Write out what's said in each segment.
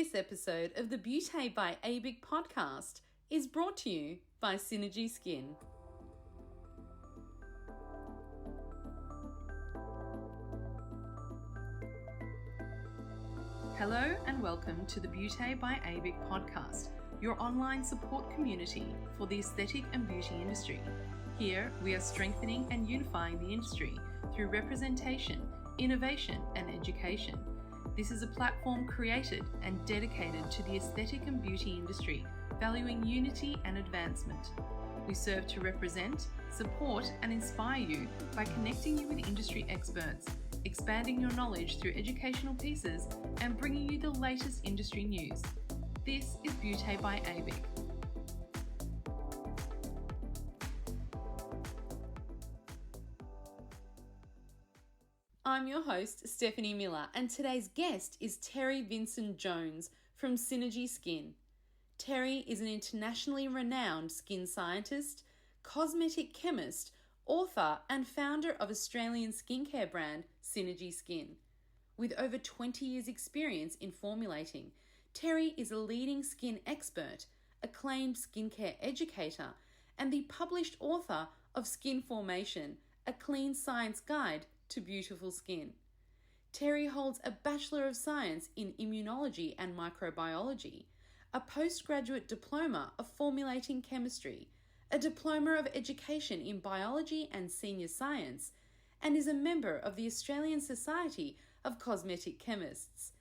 This episode of the Beauty by ABIC podcast is brought to you by Synergie Skin. Hello and welcome to the Beauty by ABIC podcast, your online support community for the aesthetic and beauty industry. Here, we are strengthening and unifying the industry through representation, innovation, and education. This is a platform created and dedicated to the aesthetic and beauty industry, valuing unity and advancement. We serve to represent, support, and inspire you by connecting you with industry experts, expanding your knowledge through educational pieces, and bringing you the latest industry news. This is Beauty by ABIC. I'm your host, Stephanie Miller, and today's guest is Terri Vinson Jones from Synergie Skin. Terri is an internationally renowned skin scientist, cosmetic chemist, author, and founder of Australian skincare brand Synergie Skin. With over 20 years' experience in formulating, Terri is a leading skin expert, acclaimed skincare educator, and the published author of Skinformation, a clean science guide to beautiful skin. Terri holds a Bachelor of Science in Immunology and Microbiology, a postgraduate diploma of Formulating Chemistry, a Diploma of Education in Biology and Senior Science, and is a member of the Australian Society of Cosmetic Chemists.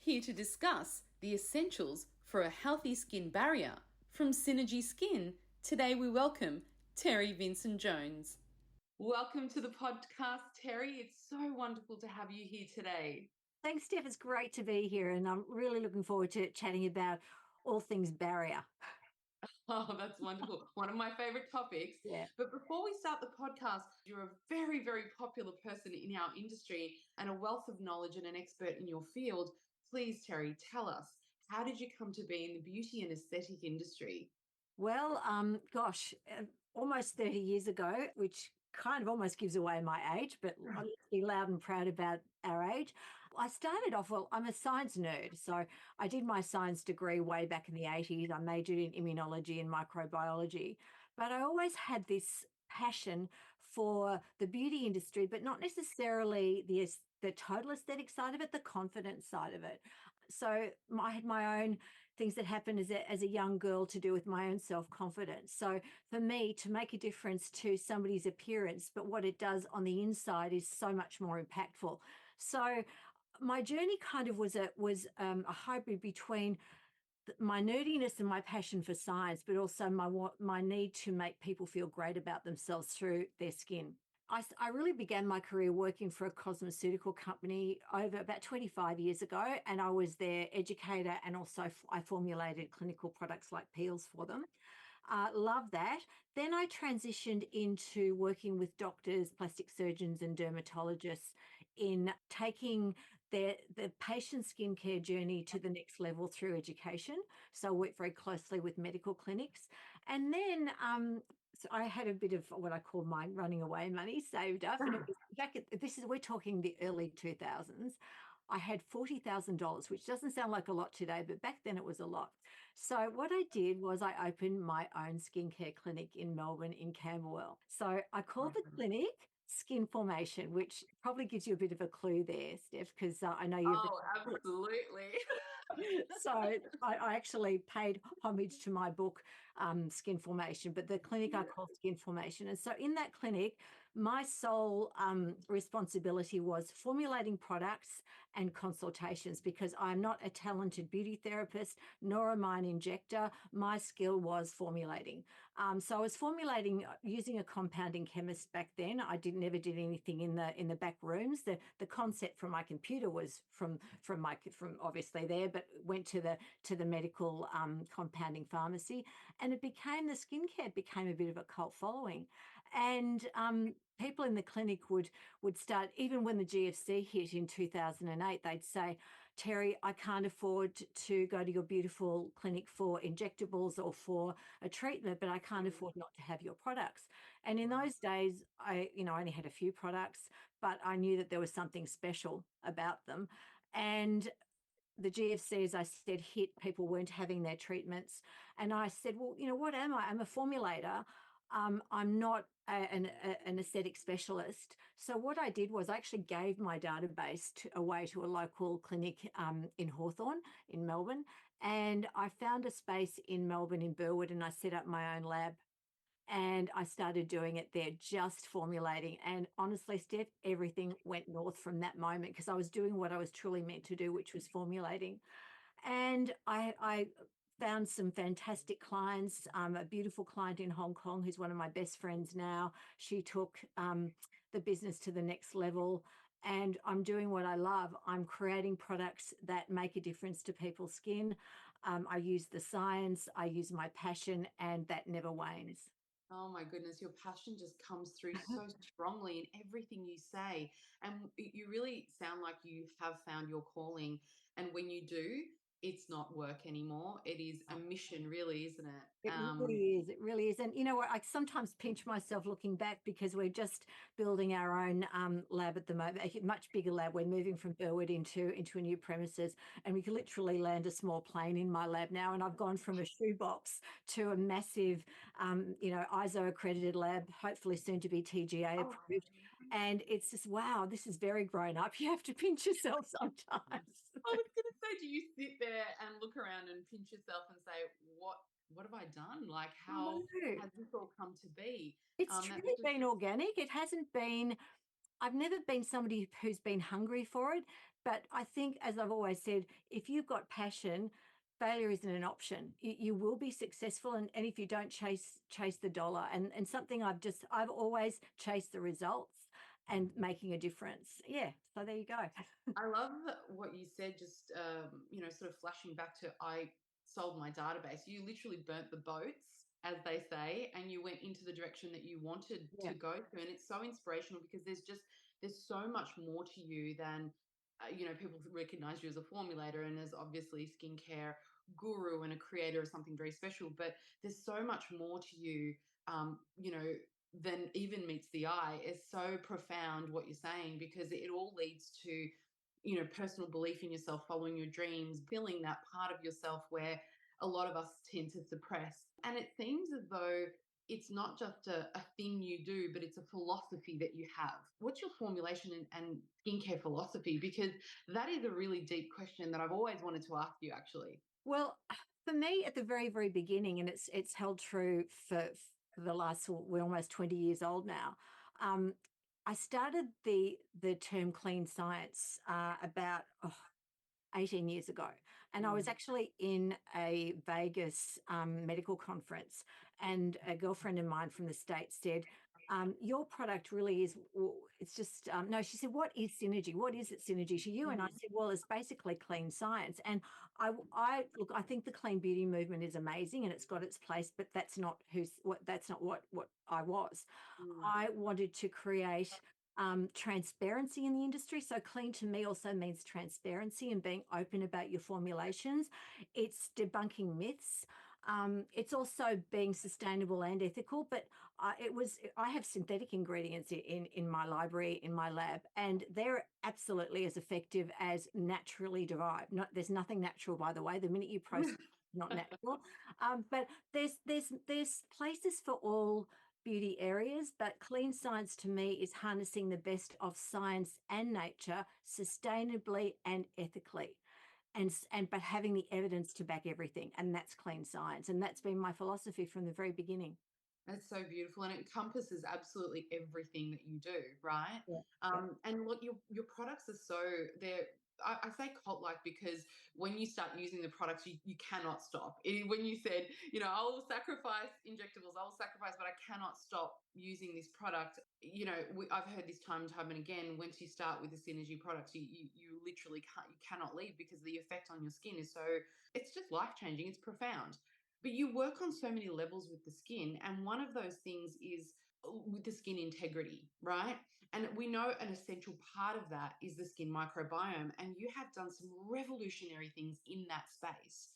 Here to discuss the essentials for a healthy skin barrier from Synergie Skin, today we welcome Terri Vinson Jones. Welcome to the podcast, Terri. It's so wonderful to have you here today. Thanks, Steph. It's great to be here, and I'm really looking forward to chatting about all things barrier. Oh, that's wonderful. One of my favorite topics. Yeah. But before we start the podcast, you're a very, very popular person in our industry and a wealth of knowledge and an expert in your field. Please, Terri, tell us, how did you come to be in the beauty and aesthetic industry? Well, almost 30 years ago, which kind of almost gives away my age, but let's be loud and proud about our age. I started off, I'm a science nerd. So I did my science degree way back in the 80s. I majored in immunology and microbiology, but I always had this passion for the beauty industry, but not necessarily the total aesthetic side of it, the confidence side of it. So I had my own things that happened as a young girl to do with my own self-confidence. So for me to make a difference to somebody's appearance, but what it does on the inside is so much more impactful. So my journey kind of was a hybrid between my nerdiness and my passion for science, but also my need to make people feel great about themselves through their skin. I really began my career working for a cosmeceutical company over about 25 years ago, and I was their educator, and also I formulated clinical products like peels for them. Love that. Then I transitioned into working with doctors, plastic surgeons, and dermatologists in taking the patient skincare journey to the next level through education. So I worked very closely with medical clinics. And then so I had a bit of what I call my running away money saved up. And it was we're talking the early 2000s. I had $40,000, which doesn't sound like a lot today, but back then it was a lot. So what I did was I opened my own skincare clinic in Melbourne in Camberwell. So I called the clinic Skinformation, which probably gives you a bit of a clue there, Steph, because I know you've... Oh, absolutely. So I actually paid homage to my book, Skinformation, but the clinic I call Skinformation. And so in that clinic, my sole responsibility was formulating products and consultations, because I'm not a talented beauty therapist, nor am I an injector. My skill was formulating. So I was formulating using a compounding chemist back then. I never did anything in the back rooms. The concept from my computer was from obviously there, but went to the medical compounding pharmacy, and the skincare became a bit of a cult following. And people in the clinic would start, even when the GFC hit in 2008, they'd say, Terri, I can't afford to go to your beautiful clinic for injectables or for a treatment, but I can't afford not to have your products. And in those days, I only had a few products, but I knew that there was something special about them. And the GFC, as I said, hit, people weren't having their treatments. And I said, well, what am I? I'm a formulator. I'm not an aesthetic specialist. So what I did was I actually gave my database away to a local clinic in Hawthorn in Melbourne. And I found a space in Melbourne in Burwood, and I set up my own lab. And I started doing it there, just formulating. And honestly, Steph, everything went north from that moment because I was doing what I was truly meant to do, which was formulating. And I found some fantastic clients, a beautiful client in Hong Kong who's one of my best friends now. She took the business to the next level. And I'm doing what I love. I'm creating products that make a difference to people's skin. I use the science, I use my passion, and that never wanes. Oh my goodness, your passion just comes through so strongly in everything you say. And you really sound like you have found your calling. And when you do, it's not work anymore. It is a mission, really, isn't it? It really is. It really is. And you know what? I sometimes pinch myself looking back because we're just building our own lab at the moment, a much bigger lab. We're moving from Burwood into a new premises, and we can literally land a small plane in my lab now. And I've gone from a shoebox to a massive, ISO accredited lab, hopefully soon to be TGA Oh, approved. And it's just, wow, this is very grown up. You have to pinch yourself sometimes. I was going to say, do you sit there and look around and pinch yourself and say, what have I done? Like, how No. has this all come to be? It's That's truly just been organic. It hasn't been, I've never been somebody who's been hungry for it. But I think, as I've always said, if you've got passion, failure isn't an option. You will be successful. And if you don't chase the dollar, and something I've always chased the results and making a difference. Yeah. So there you go. I love what you said, just, sort of flashing back to I sold my database. You literally burnt the boats, as they say, and you went into the direction that you wanted Yeah. to go to. And it's so inspirational because there's so much more to you than, people recognize you as a formulator and as obviously skincare guru and a creator of something very special. But there's so much more to you, um, you know, than even meets the eye. It's so profound what you're saying because it all leads to personal belief in yourself, following your dreams, feeling that part of yourself where a lot of us tend to suppress. And it seems as though it's not just a thing you do, but it's a philosophy that you have. What's your formulation and skincare philosophy? Because that is a really deep question that I've always wanted to ask you, actually. Well, for me at the very, very beginning, and it's held true for the last, we're almost 20 years old now. Um, I started the term clean science about 18 years ago. And I was Mm. actually in a Vegas medical conference, and a girlfriend of mine from the States said, your product really is, it's just, no, she said, what is Synergy? What is it Synergy to you? And I Mhm. said, well, it's basically clean science. And look, I think the clean beauty movement is amazing and it's got its place, but that's not what I was. Mm. I wanted to create transparency in the industry. So clean to me also means transparency and being open about your formulations. It's debunking myths. It's also being sustainable and ethical, but I have synthetic ingredients in my library, in my lab, and they're absolutely as effective as naturally derived. There's nothing natural, by the way. The minute you process, not natural. But there's places for all beauty areas, but clean science to me is harnessing the best of science and nature sustainably and ethically. But having the evidence to back everything, and that's clean science. And that's been my philosophy from the very beginning. That's so beautiful, and it encompasses absolutely everything that you do, right? Yeah. Yeah. And look, your products are they're I say cult like because when you start using the products, you cannot stop. When you said, I will sacrifice injectables, I will sacrifice, but I cannot stop using this product. I've heard this time and time and again. Once you start with the Synergy products, you literally you cannot leave because the effect on your skin is it's just life changing. It's profound. But you work on so many levels with the skin. And one of those things is with the skin integrity, right? And we know an essential part of that is the skin microbiome. And you have done some revolutionary things in that space.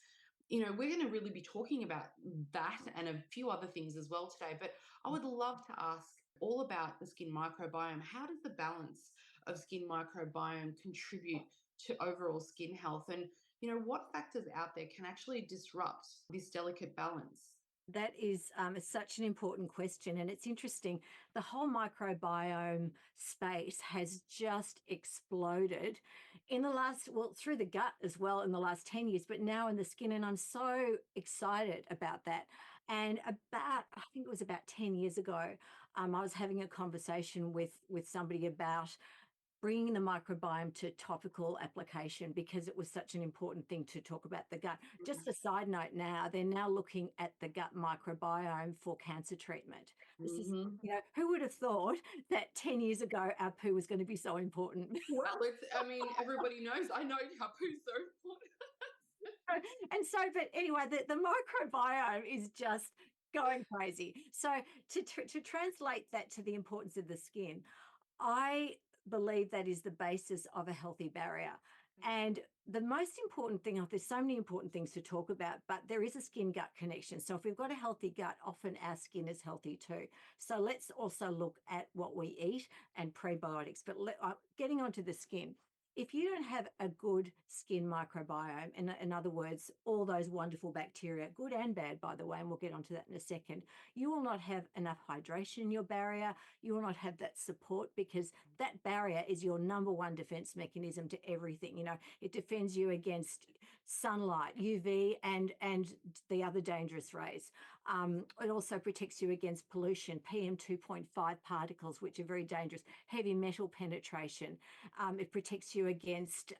We're going to really be talking about that and a few other things as well today. But I would love to ask all about the skin microbiome. How does the balance of skin microbiome contribute to overall skin health? And What factors out there can actually disrupt this delicate balance? That is such an important question. And it's interesting. The whole microbiome space has just exploded in the last, well, through the gut as well in the last 10 years, but now in the skin. And I'm so excited about that. And I think it was about 10 years ago, I was having a conversation with somebody about bringing the microbiome to topical application because it was such an important thing to talk about the gut. Just a side note now, they're now looking at the gut microbiome for cancer treatment. This is, Hmm. who would have thought that 10 years ago our poo was going to be so important? Well, everybody knows. I know Hapu's so important. And so, but anyway, the microbiome is just going crazy. So to translate that to the importance of the skin, I believe that is the basis of a healthy barrier. And the most important thing, there's so many important things to talk about, but there is a skin gut connection. So if we've got a healthy gut, often our skin is healthy too. So let's also look at what we eat and prebiotics. But getting onto the skin, if you don't have a good skin microbiome, in other words, all those wonderful bacteria, good and bad, by the way, and we'll get onto that in a second, you will not have enough hydration in your barrier. You will not have that support because that barrier is your number one defense mechanism to everything. It defends you against sunlight, UV, and the other dangerous rays. It also protects you against pollution, PM 2.5 particles, which are very dangerous, heavy metal penetration. It protects you against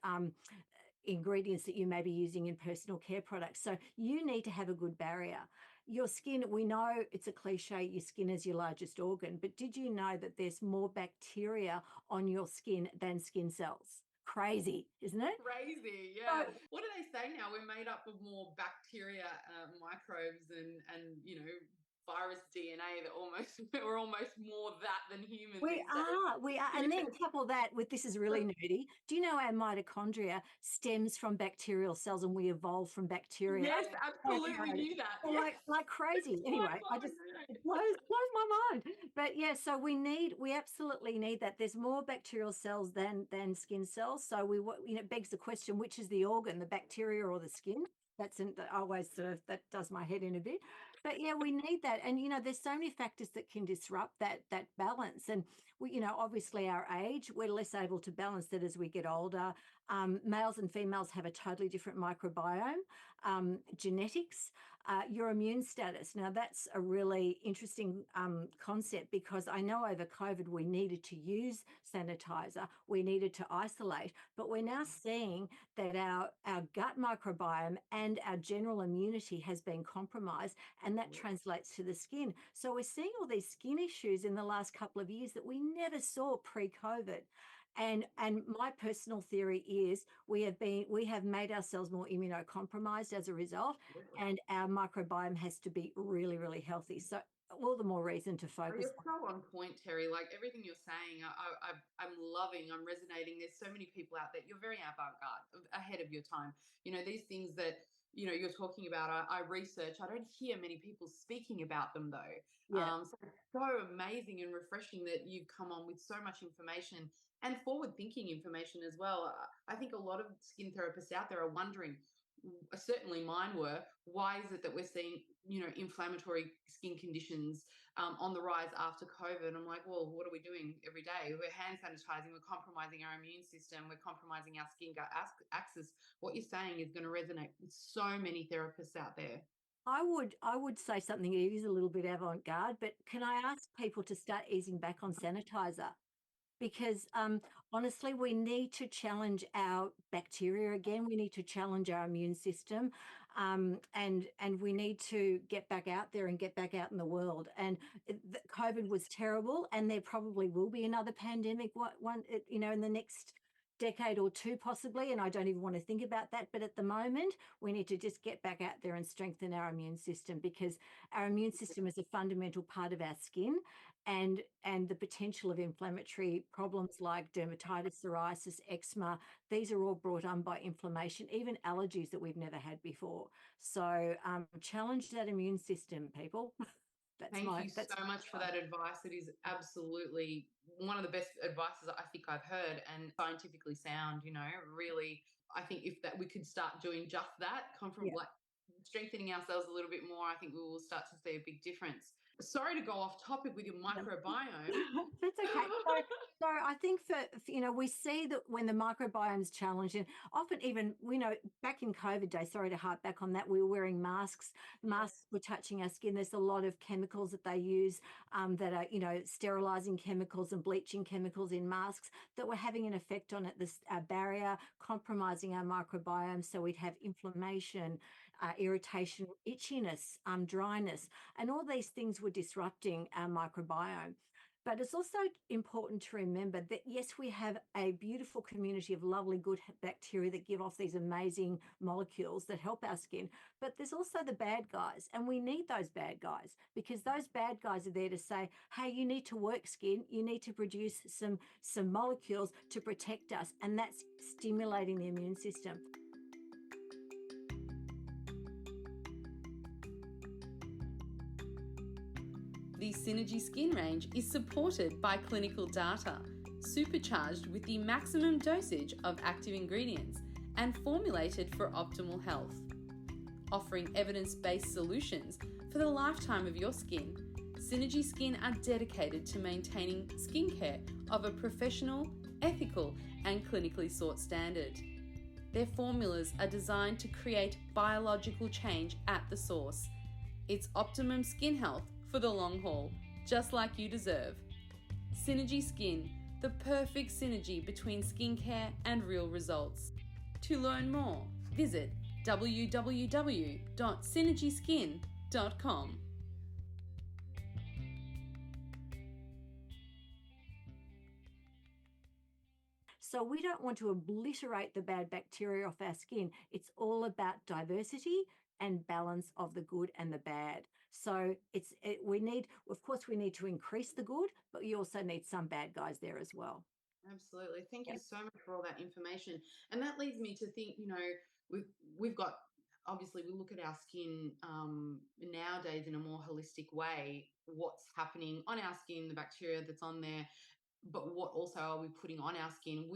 ingredients that you may be using in personal care products. So you need to have a good barrier. Your skin, we know it's a cliche, your skin is your largest organ, but did you know that there's more bacteria on your skin than skin cells? Crazy, isn't it? Crazy, yeah. So What do they say now? We're made up of more bacteria, microbes, and virus DNA. That almost we're almost more that than human we these days. are, we are. And then couple that with, this is really nerdy. Do you know our mitochondria stems from bacterial cells and we evolved from bacteria? Yes, So absolutely knew that. so Yeah, like crazy. mind Anyway, blowing. it blows my mind. But yeah, so we absolutely need that. There's more bacterial cells than skin cells. So it begs the question, which is the organ, the bacteria or the skin? That always that does my head in a bit. But yeah, we need that. And there's so many factors that can disrupt that balance. And obviously our age, we're less able to balance that as we get older. Males and females have a totally different microbiome, genetics, your immune status. Now, that's a really interesting concept because I know over COVID we needed to use sanitizer, we needed to isolate, but we're now seeing that our gut microbiome and our general immunity has been compromised, and that translates to the skin. So we're seeing all these skin issues in the last couple of years that we never saw pre-COVID. And my personal theory is we have made ourselves more immunocompromised as a result, and our microbiome has to be really, really healthy. So all the more reason to Oh, focus you're so on point, Terry. Like everything you're saying, I'm loving. I'm resonating. There's so many people out there. You're very avant-garde, ahead of your time. These things that you're talking about. I research. I don't hear many people speaking about them though. yeah. So amazing and refreshing that you've come on with so much information and forward-thinking information as well. I think a lot of skin therapists out there are wondering, certainly mine were, why is it that we're seeing inflammatory skin conditions on the rise after COVID? I'm like, well, what are we doing every day? We're hand sanitizing, we're compromising our immune system, we're compromising our skin gut axis. What you're saying is going to resonate with so many therapists out there. I would say something. It is a little bit avant-garde, but can I ask people to start easing back on sanitizer? Because honestly, we need to challenge our bacteria again. We need to challenge our immune system, and we need to get back out there and get back out in the world. And COVID was terrible, and there probably will be another pandemic in the next decade or two possibly, and I don't even want to think about that. But at the moment, we need to just get back out there and strengthen our immune system, because our immune system is a fundamental part of our skin, and the potential of inflammatory problems like dermatitis, psoriasis, eczema, these are all brought on by inflammation, even allergies that we've never had before. So challenge that immune system, people. Thank you That's so much for that advice. It is absolutely one of the best advices I think I've heard, and scientifically sound, really I think if that we could start doing just that, Yeah. like strengthening ourselves a little bit more, I think we will start to see a big difference. Sorry to go off topic with your microbiome. That's okay. So I think we see that when the microbiome is challenged, and often even, back in COVID days, sorry to harp back on that, we were wearing masks. Masks were touching our skin. There's a lot of chemicals that they use that are, sterilizing chemicals and bleaching chemicals in masks that were having an effect on it, this barrier, compromising our microbiome. So we'd have inflammation, irritation, itchiness, dryness, and all these things were disrupting our microbiome. But it's also important to remember that, yes, we have a beautiful community of lovely, good bacteria that give off these amazing molecules that help our skin. But there's also the bad guys, and we need those bad guys, because those bad guys are there to say, hey, you need to work skin, you need to produce some molecules to protect us, and that's stimulating the immune system. The Synergie Skin range is supported by clinical data, supercharged with the maximum dosage of active ingredients, and formulated for optimal health. Offering evidence-based solutions for the lifetime of your skin, Synergie Skin are dedicated to maintaining skincare of a professional, ethical, and clinically sought standard. Their formulas are designed to create biological change at the source. It's optimum skin health for the long haul, just like you deserve. Synergie Skin, the perfect synergy between skincare and real results. To learn more, visit www.synergieskin.com. So we don't want to obliterate the bad bacteria off our skin. It's all about diversity and balance of the good and the bad. So we need, of course, we need to increase the good, but you also need some bad guys there as well. Absolutely. Thank you Yep. so much for all that information. And that leads me to think, we've got, obviously we look at our skin nowadays in a more holistic way, what's happening on our skin, the bacteria that's on there, but what also are we putting on our skin?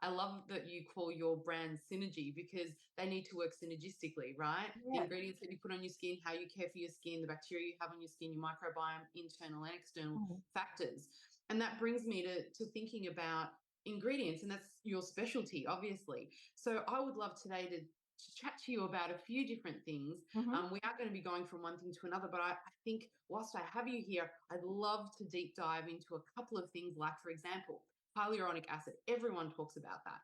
I love that you call your brand Synergy, because they need to work synergistically, right? The Yeah. ingredients that you put on your skin, how you care for your skin, the bacteria you have on your skin, your microbiome, internal and external Mm. factors. And that brings me to thinking about ingredients, and that's your specialty, obviously. So I would love today to chat to you about a few different things. Mhm. We are going to be going from one thing to another, but I think whilst I have you here, I'd love to deep dive into a couple of things, like, for example, hyaluronic acid. Everyone talks about that.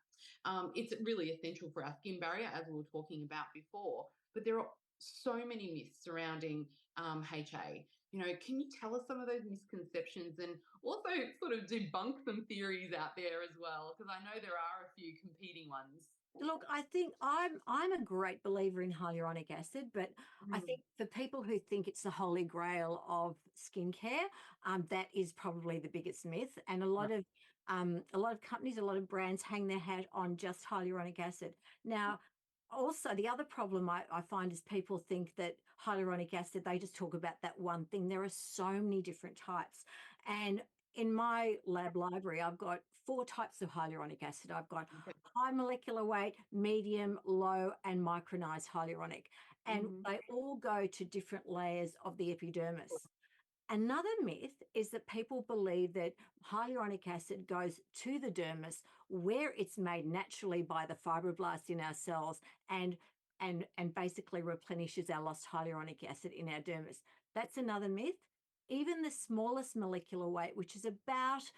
It's really essential for our skin barrier, as we were talking about before, but there are so many myths surrounding HA. Can you tell us some of those misconceptions, and also sort of debunk some theories out there as well? Because I know there are a few competing ones. Look, I think I'm a great believer in hyaluronic acid, but I Mm. think for people who think it's the holy grail of skincare, that is probably the biggest myth. And Right. a lot of companies, a lot of brands hang their hat on just hyaluronic acid. Now, also the other problem I find is people think that hyaluronic acid, they just talk about that one thing. There are so many different types, and in my lab library, I've got 4 types of hyaluronic acid. I've got Okay. high molecular weight, medium, low, and micronized hyaluronic. And Mhm. they all go to different layers of the epidermis. Another myth is that people believe that hyaluronic acid goes to the dermis, where it's made naturally by the fibroblasts in our cells, and basically replenishes our lost hyaluronic acid in our dermis. That's another myth. Even the smallest molecular weight, which is about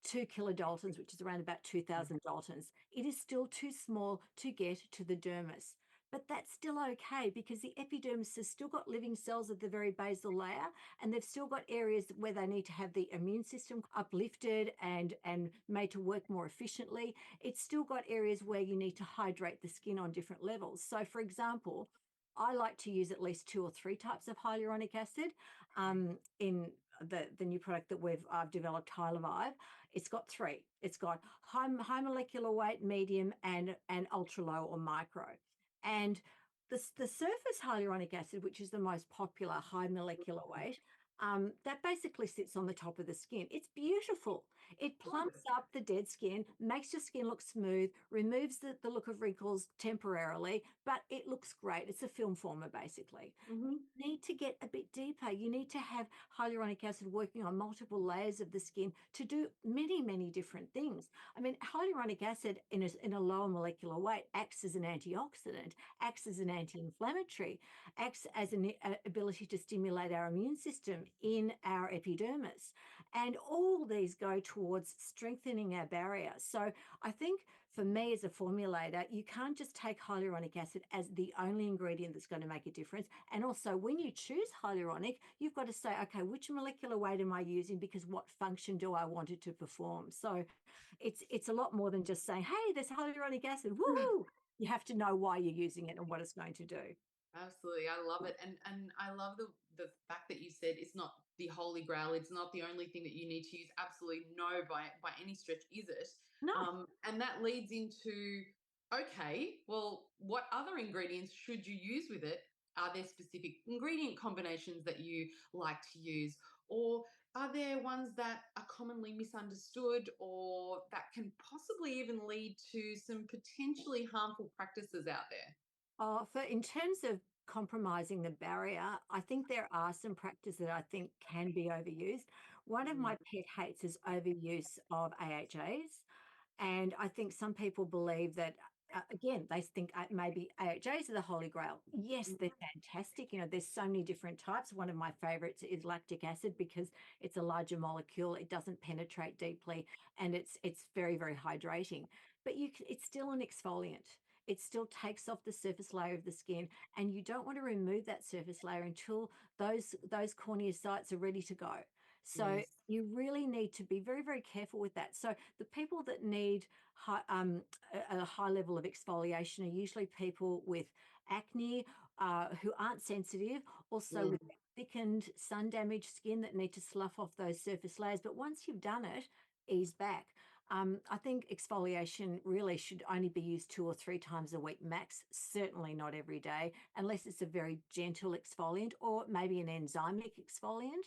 2 kilodaltons, which is around about 2000 daltons, it is still too small to get to the dermis. But that's still okay, because the epidermis has still got living cells at the very basal layer, and they've still got areas where they need to have the immune system uplifted and made to work more efficiently. It's still got areas where you need to hydrate the skin on different levels. So, for example, I like to use at least 2 or 3 types of hyaluronic acid in the new product that I've developed, Hylavive. It's got 3. It's got high molecular weight, medium, and ultra low or micro. And the surface hyaluronic acid, which is the most popular, high molecular weight, that basically sits on the top of the skin. It's beautiful. It plumps up the dead skin, makes your skin look smooth, removes the look of wrinkles temporarily, but it looks great. It's a film former, basically. Mm-hmm. Need to get a bit deeper. You need to have hyaluronic acid working on multiple layers of the skin to do many, many different things. I mean, hyaluronic acid in a lower molecular weight acts as an antioxidant, acts as an anti-inflammatory, acts as an ability to stimulate our immune system in our epidermis. And all these go towards strengthening our barrier. So I think for me as a formulator, you can't just take hyaluronic acid as the only ingredient that's going to make a difference. And also when you choose hyaluronic, you've got to say, okay, which molecular weight am I using? Because what function do I want it to perform? So it's a lot more than just saying, hey, there's hyaluronic acid, woohoo. You have to know why you're using it and what it's going to do. Absolutely, I love it, and I love the fact that you said it's not the holy grail. It's not the only thing that you need to use. Absolutely no, by any stretch is it. No. And that leads into, okay, well, what other ingredients should you use with it? Are there specific ingredient combinations that you like to use, or are there ones that are commonly misunderstood, or that can possibly even lead to some potentially harmful practices out there? For in terms of compromising the barrier, I think there are some practices that I think can be overused. One of my pet hates is overuse of AHAs. And I think some people believe that, again, they think maybe AHAs are the holy grail. Yes, they're fantastic. You know, there's so many different types. One of my favorites is lactic acid because it's a larger molecule. It doesn't penetrate deeply, and it's very, very hydrating. But it's still an exfoliant. It still takes off the surface layer of the skin, and you don't want to remove that surface layer until those cornea sites are ready to go. So Yes. you really need to be very, very careful with that. So the people that need a high level of exfoliation are usually people with acne, who aren't sensitive, also with thickened sun damaged skin that need to slough off those surface layers. But once you've done it, ease back. I think exfoliation really should only be used 2 or 3 times a week max, certainly not every day, unless it's a very gentle exfoliant or maybe an enzymic exfoliant.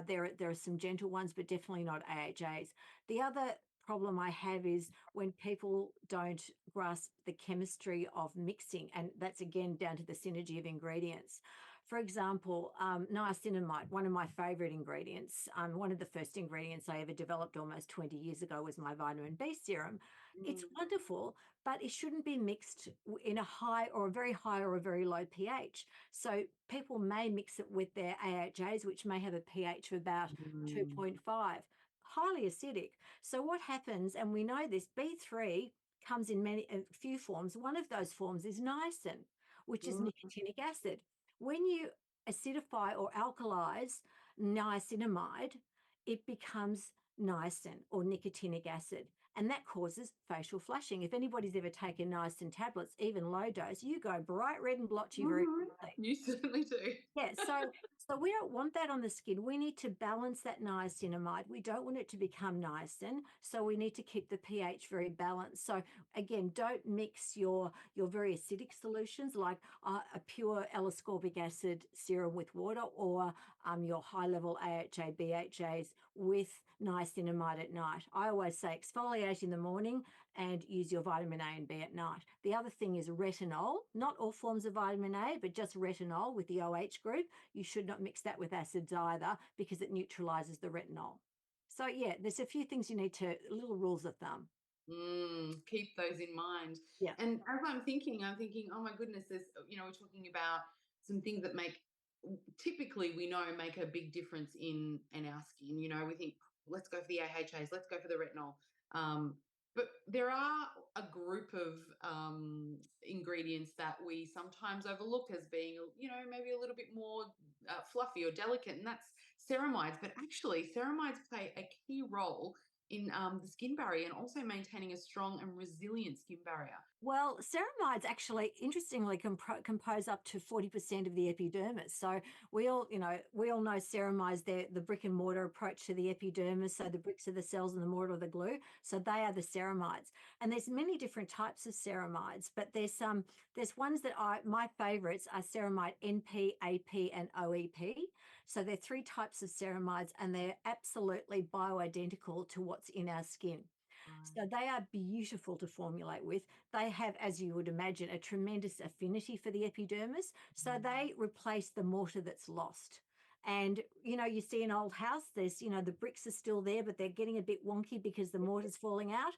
There are some gentle ones, but definitely not AHAs. The other problem I have is when people don't grasp the chemistry of mixing, and that's again down to the synergy of ingredients. For example, niacinamide, one of my favorite ingredients, one of the first ingredients I ever developed almost 20 years ago was my vitamin B serum. It's Mm. wonderful, but it shouldn't be mixed in a high or a very high or a very low pH. So people may mix it with their AHAs, which may have a pH of about Mm. 2.5, highly acidic. So what happens, and we know this, B3 comes in a few forms. One of those forms is niacin, which is Mm. nicotinic acid. When you acidify or alkalize niacinamide, it becomes niacin or nicotinic acid, and that causes facial flushing. If anybody's ever taken niacin tablets, even low dose, you go bright red and blotchy very Mhm. quickly. You certainly do. Yeah, so we don't want that on the skin. We need to balance that niacinamide. We don't want it to become niacin, so we need to keep the pH very balanced. So again, don't mix your very acidic solutions like a pure L-ascorbic acid serum with water, or your high-level AHA, BHAs with niacinamide at night. I always say exfoliate in the morning and use your vitamin A and B at night. The other thing is retinol, not all forms of vitamin A, but just retinol with the OH group. You should not mix that with acids either because it neutralizes the retinol. So yeah, there's a few things you need to, little rules of thumb. Keep those in mind. Yeah. And as I'm thinking, oh my goodness, we're talking about some things that typically we know make a big difference in our skin. We think, let's go for the AHAs, let's go for the retinol. Um, but there are a group of ingredients that we sometimes overlook as being, maybe a little bit more fluffy or delicate, and that's ceramides. But actually, ceramides play a key role in the skin barrier and also maintaining a strong and resilient skin barrier. Well, ceramides actually, interestingly, compose up to 40% of the epidermis. So we all know ceramides. They're the brick and mortar approach to the epidermis. So the bricks are the cells and the mortar are the glue. So they are the ceramides. And there's many different types of ceramides, but there's ones that my favorites are ceramide NP, AP, and OEP. So they're three types of ceramides, and they're absolutely bioidentical to what's in our skin. So they are beautiful to formulate with. They have, as you would imagine, a tremendous affinity for the epidermis. So they replace the mortar that's lost. And you see an old house, there's the bricks are still there, but they're getting a bit wonky because the mortar's falling out.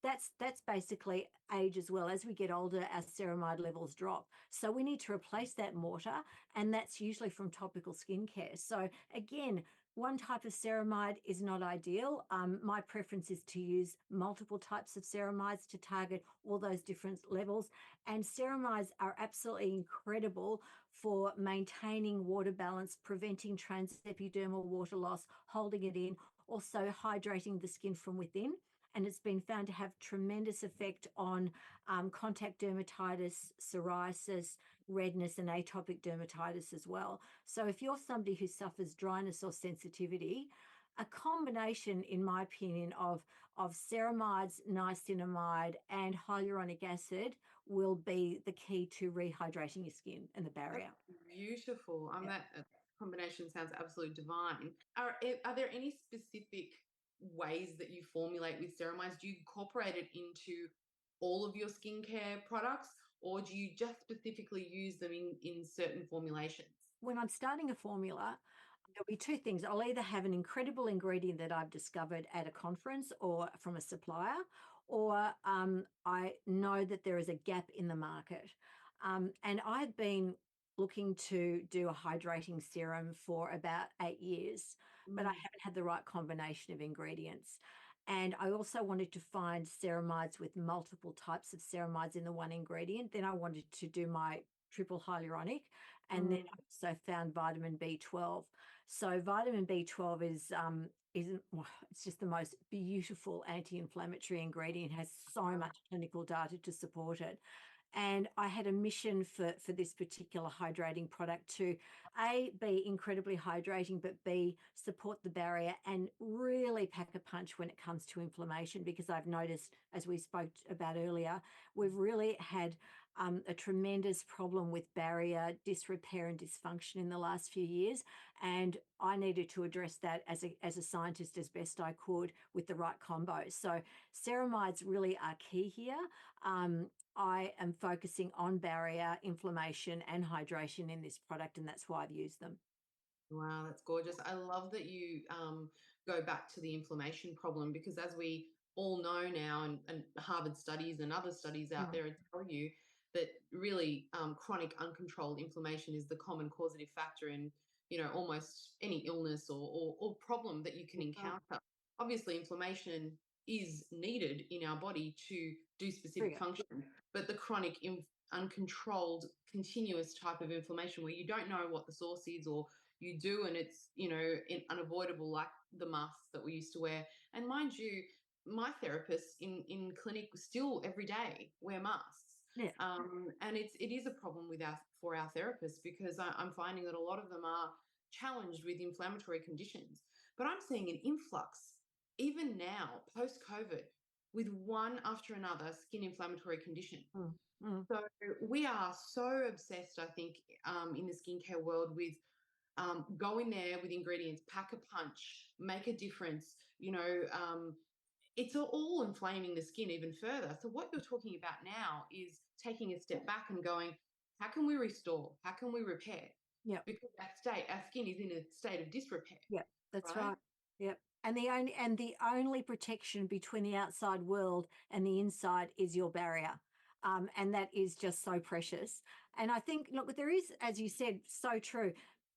That's basically age as well. As we get older, our ceramide levels drop. So we need to replace that mortar, and that's usually from topical skincare. So again, one type of ceramide is not ideal. My preference is to use multiple types of ceramides to target all those different levels. And ceramides are absolutely incredible for maintaining water balance, preventing transepidermal water loss, holding it in, also hydrating the skin from within. And it's been found to have tremendous effect on contact dermatitis, psoriasis, redness, and atopic dermatitis as well. So if you're somebody who suffers dryness or sensitivity, a combination, in my opinion, of ceramides, niacinamide, and hyaluronic acid will be the key to rehydrating your skin and the That's barrier. beautiful. Yeah. That combination sounds absolutely divine. Are there any specific ways that you formulate with ceramides? Do you incorporate it into all of your skincare products, or do you just specifically use them in certain formulations? When I'm starting a formula, there'll be two things. I'll either have an incredible ingredient that I've discovered at a conference or from a supplier, or I know that there is a gap in the market. And I've been looking to do a hydrating serum for about 8 years, but I Mm. haven't had the right combination of ingredients. And I also wanted to find ceramides with multiple types of ceramides in the one ingredient. Then I wanted to do my triple hyaluronic, and then Mm. I also found vitamin B12. So vitamin B12 isn't well, it's just the most beautiful anti-inflammatory ingredient. It has so much clinical data to support it. And I had a mission for this particular hydrating product to A, be incredibly hydrating, but B, support the barrier and really pack a punch when it comes to inflammation, because I've noticed, as we spoke about earlier, we've really had a tremendous problem with barrier disrepair and dysfunction in the last few years. And I needed to address that as a scientist as best I could with the right combo. So ceramides really are key here. I am focusing on barrier, inflammation, and hydration in this product, and that's why I've used them. Wow, that's gorgeous. I love that you go back to the inflammation problem, because as we all know now, and Harvard studies and other studies out Mm. there tell you that really chronic uncontrolled inflammation is the common causative factor in almost any illness or problem that you can Mm. encounter. Obviously, inflammation is needed in our body to do specific Trigger. function, but the chronic uncontrolled continuous type of inflammation where you don't know what the source is, or you do and it's unavoidable, like the masks that we used to wear. And mind you, my therapists in clinic still every day wear masks. Yeah. And it is a problem for our therapists, because I'm finding that a lot of them are challenged with inflammatory conditions. But I'm seeing an influx even now post COVID with one after another skin inflammatory condition. Mm. Mm. So we are so obsessed, I think, in the skincare world with go in there with ingredients, pack a punch, make a difference. It's all inflaming the skin even further. So what you're talking about now is taking a step back and going, how can we restore? How can we repair? Yeah. Because our skin is in a state of disrepair, Yeah, that's right? right. Yep. And the only protection between the outside world and the inside is your barrier. And that is just so precious. And I think, look, there is, as you said, so true,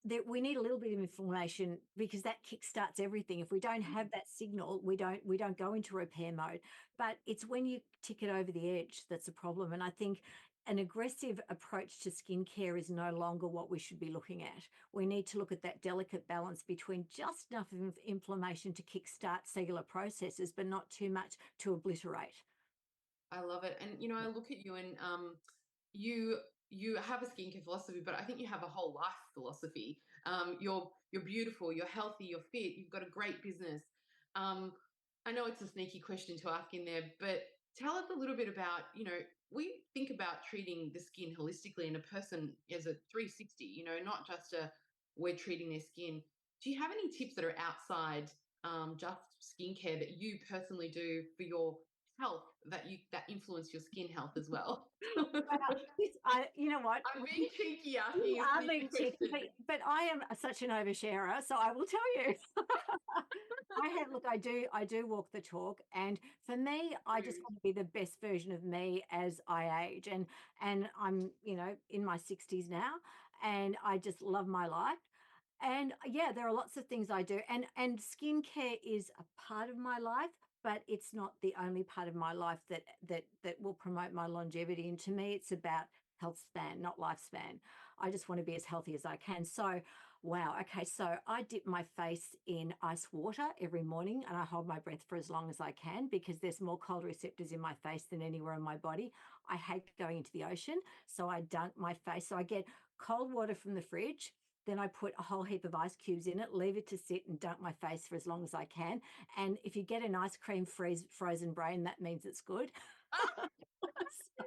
that we need a little bit of information, because that kickstarts everything. If we don't have that signal, we don't go into repair mode. But it's when you tick it over the edge that's a problem. And I think an aggressive approach to skincare is no longer what we should be looking at. We need to look at that delicate balance between just enough of inflammation to kickstart cellular processes, but not too much to obliterate. I love it. And I look at you and you you have a skincare philosophy, but I think you have a whole life philosophy. You're beautiful, you're healthy, you're fit, you've got a great business. Um, I know it's a sneaky question to ask in there, but tell us a little bit about, we think about treating the skin holistically and a person as a 360, not just a we're treating their skin. Do you have any tips that are outside just skincare that you personally do for your health that influence your skin health as well? Well, you know what? I'm being cheeky asking You a are sneaky being cheeky, question. but I am such an oversharer, so I will tell you. Look, I do walk the talk, and for me, I just Rude. want to be the best version of me as I age, and I'm, in my 60s now, and I just love my life. And yeah, there are lots of things I do, and skincare is a part of my life, but it's not the only part of my life that will promote my longevity. And to me, it's about health span, not lifespan. I just want to be as healthy as I can. So, wow. Okay. So I dip my face in ice water every morning and I hold my breath for as long as I can because there's more cold receptors in my face than anywhere in my body. I hate going into the ocean. So I dunk my face. So I get cold water from the fridge. Then I put a whole heap of ice cubes in it, leave it to sit and dunk my face for as long as I can. And if you get an ice cream frozen brain, that means it's good. Ah, So,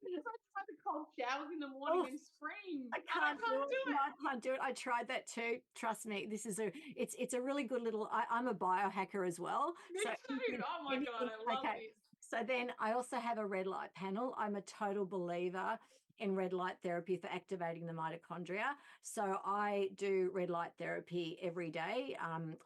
because I try to cold showers in the morning oh, and scream, I and I can't do can't it. do No, it. I can't do it. I tried that too. Trust me, it's a really good little. I'm a biohacker as well. Me So too. Oh my God, anything, I love okay. this. So then I also have a red light panel. I'm a total believer in red light therapy for activating the mitochondria. So I do red light therapy every day.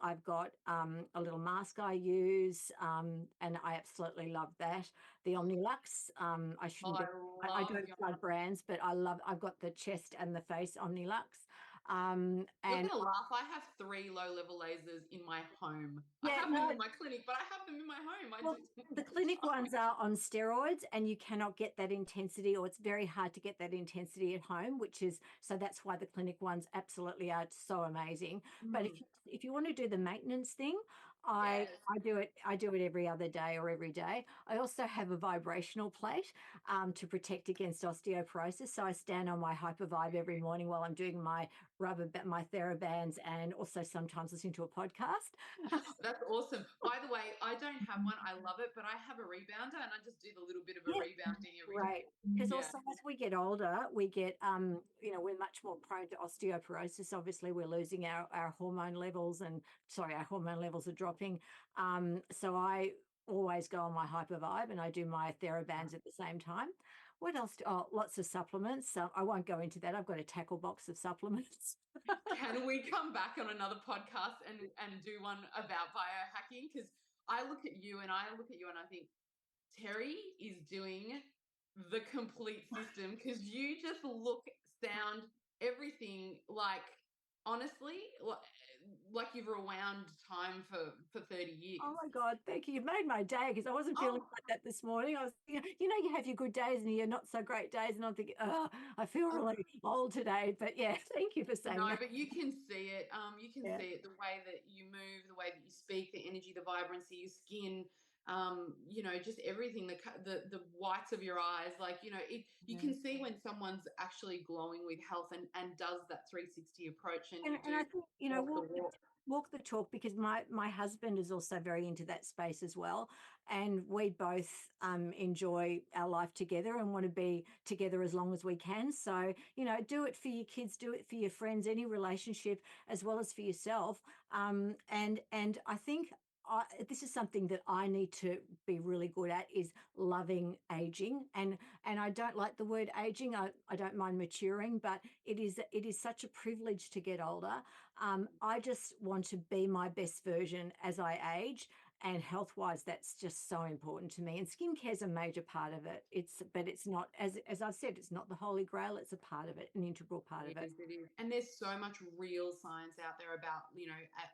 I've got a little mask I use, and I absolutely love that. The Omnilux. I Oh, shouldn't be. I I love don't your. plug brands, but I've got the chest and the face Omnilux. You're And gonna laugh. I have 3 low-level lasers in my home. I yeah, have them no, in my clinic, but I have them in my home. I well, do them the all clinic the time. ones are on steroids, and you cannot get that intensity, or it's very hard to get that intensity at home, which is so that's why the clinic ones absolutely are so amazing. But Mm, if you want to do the maintenance thing, I yes. I do it every other day or every day. I also have a vibrational plate to protect against osteoporosis. So I stand on my hypervibe every morning while I'm doing my my TheraBands and also sometimes listening to a podcast. That's awesome. By the way, I don't have one. I love it, but I have a rebounder and I just do the little bit of a Yeah, rebounding every right. day. Because Yeah. also as we get older, we get we're much more prone to osteoporosis. Obviously, we're losing our hormone levels and sorry, our hormone levels are dropping. So I always go on my hypervibe and I do my TheraBands at the same time. What else? Lots of supplements. I won't go into that. I've got a tackle box of supplements. Can we come back on another podcast and do one about biohacking? Because I look at you and I think Terri is doing the complete system because you just look, sound, everything like honestly like you've rewound time for 30 Oh years. my God, thank you. You've made my day because I wasn't feeling Oh, like that this morning. I was, you have your good days and your not so great days. And I'm thinking, oh, I feel oh, really old today. But yeah, thank you for saying no, that. but you can see it. You can Yeah. see it the way that you move, the way that you speak, the energy, the vibrancy, your skin, just everything, the whites of your eyes. Like, you Yeah. can see when someone's actually glowing with health and does that 360 approach and you And do I think, walk the walk. walk the talk because my husband is also very into that space as well. And we both enjoy our life together and want to be together as long as we can. So, do it for your kids, do it for your friends, any relationship, as well as for yourself. And I think this is something that I need to be really good at is loving aging. And I don't like the word aging. I don't mind maturing, but it is such a privilege to get older. I just want to be my best version as I age. And health wise, that's just so important to me. And skincare is a major part of it. But it's not, as I've said, it's not the holy grail. It's a part of it, an integral part of It it. is, it is. And there's so much real science out there about,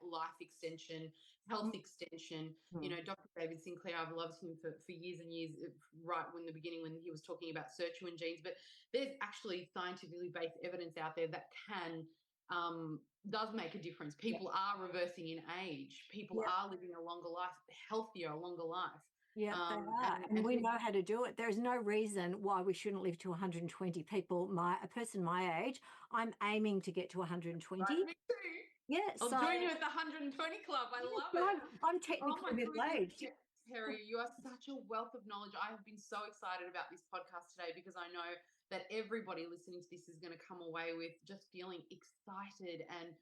life extension, health extension. Mhm. Dr. David Sinclair, I've loved him for years and years, right when the beginning when he was talking about sirtuin genes. But there's actually scientifically based evidence out there that does make a difference. Yeah. People are reversing in age. People Yeah. are living a longer life, healthier, a longer life. Yeah, they are. And we know how to do it. There's no reason why we shouldn't live to 120 people. A person my age, I'm aiming to get to 120. Right, me too. Yeah, I'll join you at the 120 club. I love it. I'm technically middle-aged. Terri, you are such a wealth of knowledge. I have been so excited about this podcast today because I know that everybody listening to this is going to come away with just feeling excited and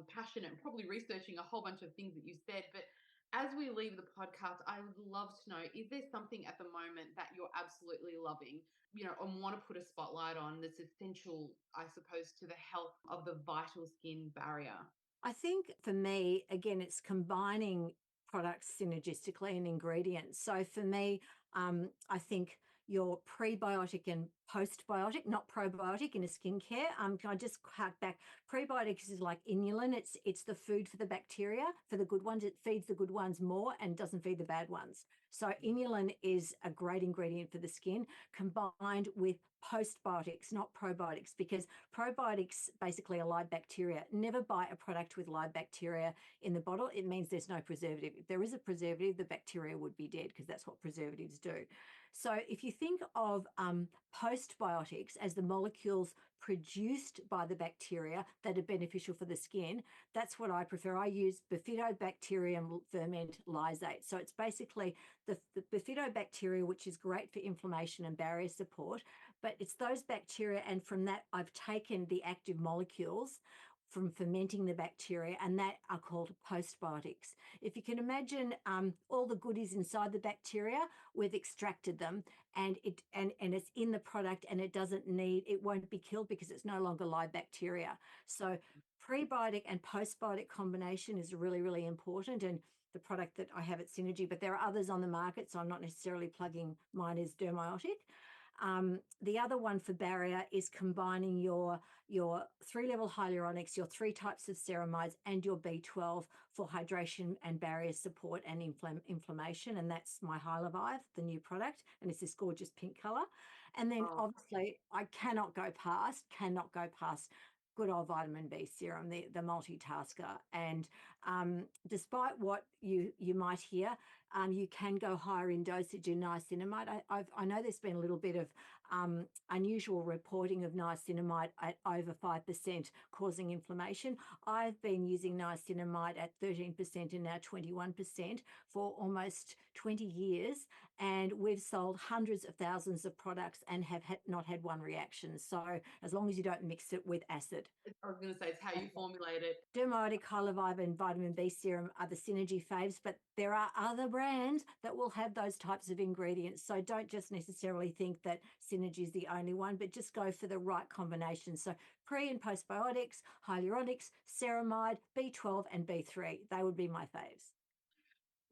passionate and probably researching a whole bunch of things that you said. But as we leave the podcast, I would love to know, is there something at the moment that you're absolutely loving, and want to put a spotlight on that's essential, I suppose, to the health of the vital skin barrier? I think for me, again, it's combining products synergistically and ingredients. So for me, I think your prebiotic and postbiotic, not probiotic in a skincare. Can I just cut back? Prebiotics is like inulin. It's the food for the bacteria, for the good ones. It feeds the good ones more and doesn't feed the bad ones. So inulin is a great ingredient for the skin, combined with postbiotics, not probiotics, because probiotics basically are live bacteria. Never buy a product with live bacteria in the bottle. It means there's no preservative. If there is a preservative, the bacteria would be dead, because that's what preservatives do. So if you think of postbiotics as the molecules produced by the bacteria that are beneficial for the skin, that's what I prefer. I use bifidobacterium ferment lysate. So it's basically the bifidobacteria, which is great for inflammation and barrier support, but it's those bacteria, and from that I've taken the active molecules from fermenting the bacteria, and that are called postbiotics. If you can imagine all the goodies inside the bacteria, we've extracted them, and it's in the product, and it won't be killed because it's no longer live bacteria. So prebiotic and postbiotic combination is really, really important, and the product that I have at Synergie, but there are others on the market, so I'm not necessarily plugging mine as Dermiotic. The other one for barrier is combining your 3-level hyaluronics, your 3 types of ceramides, and your B12 for hydration and barrier support and inflammation. And that's my Hylavive, the new product, and it's this gorgeous pink color. And then obviously I cannot go past good old vitamin B serum, the multitasker. And despite what you might hear, you can go higher in dosage in niacinamide. I know there's been a little bit of unusual reporting of niacinamide at over 5% causing inflammation. I've been using niacinamide at 13% and now 21% for almost 20 years, and we've sold hundreds of thousands of products and have not had one reaction. So as long as you don't mix it with acid. I was going to say, it's how you formulate it. Dermiotic, Hylavive, and vitamin B serum are the Synergie faves, but there are other brands that will have those types of ingredients. So don't just necessarily think that Synergie is the only one, but just go for the right combination. So pre and postbiotics, hyaluronics, ceramide, B12, and B3. They would be my faves.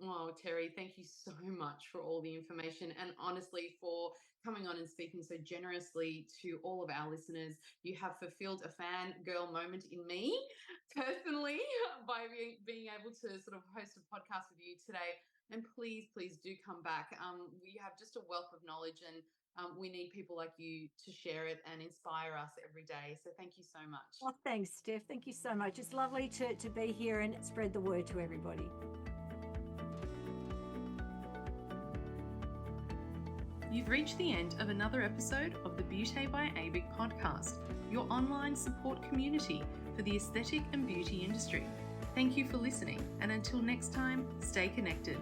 Oh, Terri, thank you so much for all the information, and honestly for coming on and speaking so generously to all of our listeners. You have fulfilled a fangirl moment in me personally by being able to sort of host a podcast with you today. And please do come back. We have just a wealth of knowledge, and we need people like you to share it and inspire us every day. So thank you so much. Oh, thanks, Steph. Thank you so much. It's lovely to be here and spread the word to everybody. You've reached the end of another episode of the Beauté by ABIC podcast, your online support community for the aesthetic and beauty industry. Thank you for listening, and until next time, stay connected.